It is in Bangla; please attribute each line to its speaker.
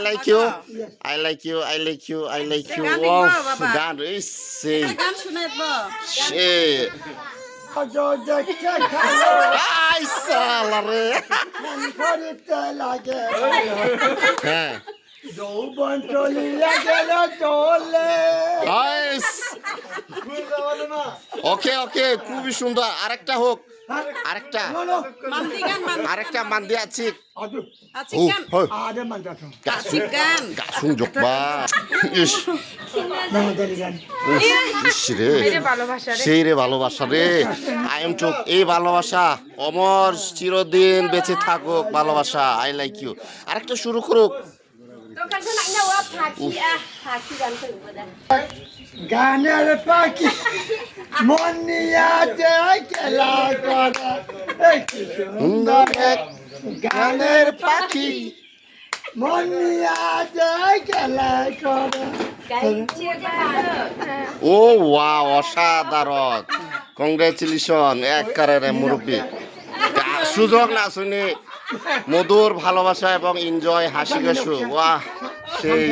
Speaker 1: like you. I like you. I like you. I like you. Wow, গান এই সেই
Speaker 2: গান শুনাইবো
Speaker 1: সেই আই সালা রে হ্যাঁ
Speaker 3: যৌবন চলিয়া গেল চলে
Speaker 1: নাইস ওকে ওকে খুবই সুন্দর আরেকটা হোক আরেকটা
Speaker 2: মান্দি গান
Speaker 1: আরেকটা মান্দি আছে
Speaker 2: আছে
Speaker 1: ও
Speaker 2: গান
Speaker 1: হয়
Speaker 3: আরে মানজাতো
Speaker 2: আছে গান
Speaker 1: গাসুং জকবা ইস ইস রে সেই রে ভালোবাসা রে আই এম চোখ এই ভালোবাসা অমর চিরদিন বেঁচে থাকুক ভালোবাসা আই লাইক ইউ আরেকটা শুরু করুক
Speaker 3: গানের পাখি মন নিয়া যায় খেলা করে এই কি
Speaker 1: সুন্দর এক গানের পাখি
Speaker 3: মন নিয়া যায় খেলা করে
Speaker 1: ও ওয়াও অসাধারণ কংগ্রেচুলেশন এক কারের মুরব্বী সুযোগ না শুনি মধুর ভালোবাসা এবং এনজয় হাসি গাসু ওয়াহ সেই